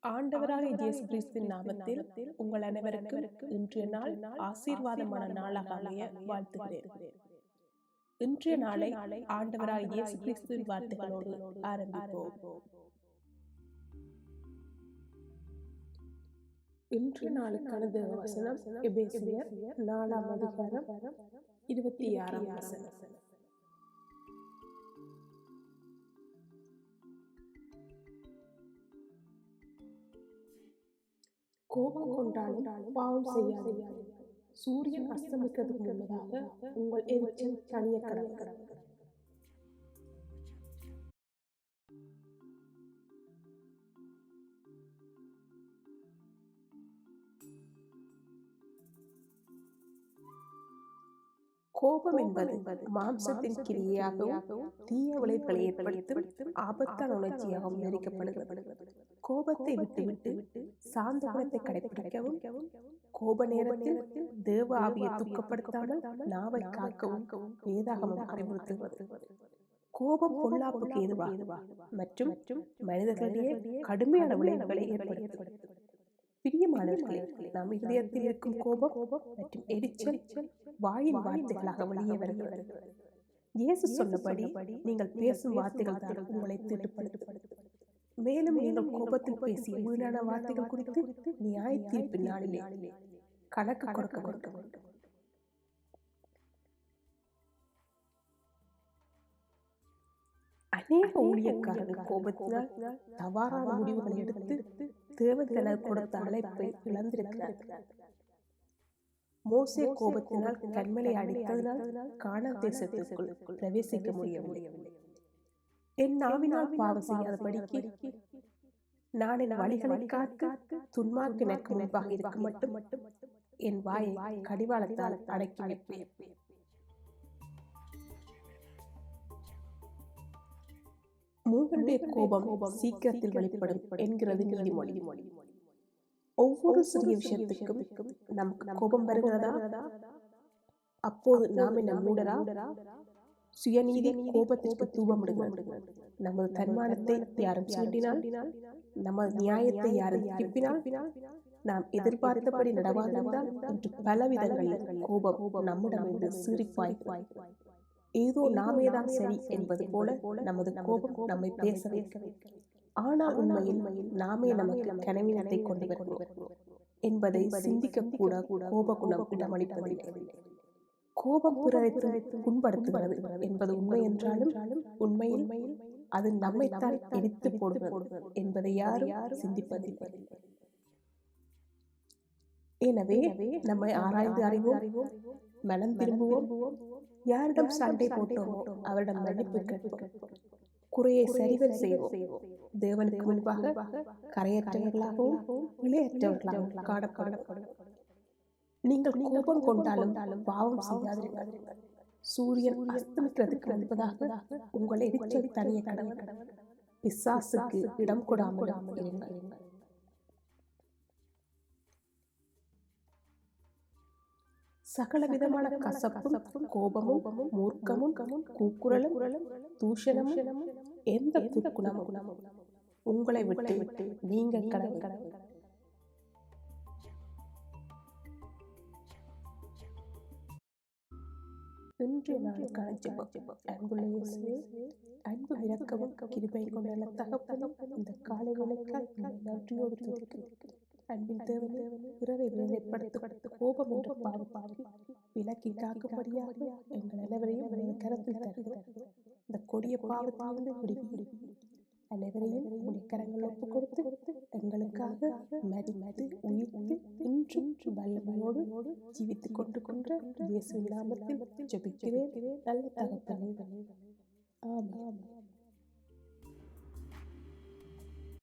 ஆண்டவராகிய இயேசு கிறிஸ்துவின் நாமத்தில் உங்கள் அனைவருக்கும் இன்றைய நாள் ஆசீர்வாதமான நாளாக அமைய வாழ்த்துகிறேன். இன்றைய நாளை ஆண்டவராகிய இயேசு கிறிஸ்துவின் வார்த்தைகளோடு ஆரம்பிப்போம். இன்றைய நாளுக்கான தேவ வசனம் எபேசியர் 4ஆம் அதிகாரம் 26ஆம் வசனம். கோபம் கொண்டாலும் பாவம் செய்யாதீர்கள். சூரியன் அஸ்தமிக்கிறதுக்கு முன்னதாக உங்கள் எரிச்சல் தனிய கடவுள். கோபம் என்பது மாம்சத்தின் கிரியையாகவும் தீய விளைவுகளை ஏற்படுத்தும் ஆபத்தான உணர்ச்சியாகவும் விவரிக்கப்படுகிறது. கோபத்தை விட்டுவிட்டு சாந்த குணத்தை கடைபிடிக்கவும், கோப நேரத்தில் தேவ ஆவியை துக்கப்படுத்தாமல் நாவை காக்கவும் வேதாகமம் அறிவுறுத்துகிறது. கோபம் பொல்லாப்புக்கு ஏதுவாக மற்றும் மனிதர்களிடையே கடுமையான விளைவுகளை ஏற்படுத்துகிறது. பிரியமானவர்களே, நம் இதயத்தில் இருக்கும் கோபம் மற்றும் எரிச்சல் வாயின் வார்த்தைகளாக வெளியே வருகிறது. இயேசு சொன்னபடி நீங்கள் பேசும் வார்த்தைகள் தான் உங்களை தீட்டுப்படுத்தும். மேலும் நீங்கள் கோபத்தில் பேசிய வீணான வார்த்தைகள் குறித்து நியாய தீர்ப்பின் நாளிலே கணக்கு கொடுக்க வேண்டும். அநேக ஊழியக்காரர்கள் கோபத்தினால் தவறான முடிவுகளை எடுத்து தேவன் தனக்கு கொடுத்த அழைப்பை இழந்திருக்கிறார்கள். மோசே கோபத்தினால் கண்மலை அடித்ததனால் கானான் தேசத்திற்குள் பிரவேசிக்க முடியவில்லை. என் நாவினால் பாவம் செய்யாதபடிக்கு நான் என் வழிகளை காத்து துன்மார்க்கு எனக்கு முன்பாக இருக்க மட்டும் என் வாயை கடிவாளத்தால் அடக்கி வைப்பேன். மூவருடைய கோபம் சீக்கிரத்தில் வெளிப்படும் என்கிறது நீதிமொழி. ஒவ்வொரு சிறிய விஷயத்துக்கும் நமக்கு கோபம் வருகிறதா? அப்போது நாம் என்ன மூடரா? சுயநீதி கோபத்திற்கு தூபமிடுகிறது. நமது தன்மானத்தை யாரும் சீண்டினால், நமது நியாயத்தை யாரும் திருப்பினால், நாம் எதிர்பார்த்தபடி நடவாதிருந்தால் என்று பல விதங்களில் கோபம் நம்மிடமிருந்து சீறிப்பாய்கிறது. ஏதோ நாமேதான் சரி என்பது போல நமது கோபம் நம்மை பேச வைக்கிறது. ஆனால் உண்மையில் நாமே நமக்கு கனவீனத்தை கொண்டு வருகிறோம் என்பதை சிந்திக்க கூட கோப குணம் இடமளிப்பதில்லை. கோபம் பிறரை புண்படுத்துகிறது என்பது உண்மை என்றாலும் உண்மையில் அது நம்மைத்தான் எரித்து போடுகிறது என்பதை யாரும் சிந்திப்பதில்லை. எனவே நம்மை ஆராய்ந்து அறிவோம், மனம் திரும்புவோம், யாரிடம் சண்டை போட்டோமோ அவரிடம் மன்னிப்பு கேட்போம், குறையை சரிவல் செய்வோம், தேவனுக்கு முன்பாக கரையற்றவர்களாகவும் இளையற்றவர்களாகவும் காணப்படும். நீங்கள் கோபம் கொண்டாலும் பாவம் செய்யாதீர்கள். சூரியன் அஸ்தமிக்கிறதுக்கு முன்பதாக உங்கள் எரிச்சல் தனிய கடவுள். பிசாசுக்கு இடம் கொடாமல் இருங்கள். சகல விதமான கசப்பும் கோபமும் மூர்க்கமும் கூக்குரலும் தூஷணமும் எந்த துர்க்குணமும் உங்களை விட்டு நீங்கள் கடவுள். இன்றைய நாளுக்கான ஜெபம். அன்புள்ள இயேசுவே, அன்பு இரக்கமும் கிருபை கொண்ட தகப்பனே, இந்த காலை வேளைக்காய் நன்றியோடு துதிக்கிறேன். அன்பின் தேவனே, பிறரை வேதனைப்படுத்த கோபம் என்ற பாவத்தை விலக்கி காக்கும்படியாக எங்கள் அனைவரையும் கரத்தில் தருகிறார். இந்த கொடிய பாவத்திலிருந்து விடுவி. அனைவரையும் உடைய கரங்கள் ஒப்புக் கொடுத்து எங்களுக்காக மதித்து உயிர்த்து இன்றும் வல்லமையோடு ஜீவித்துக் கொண்டு இயேசுவின் நாமத்தில் ஜெபிக்கிறேன் நல்ல தகப்பனே. ஆமென்.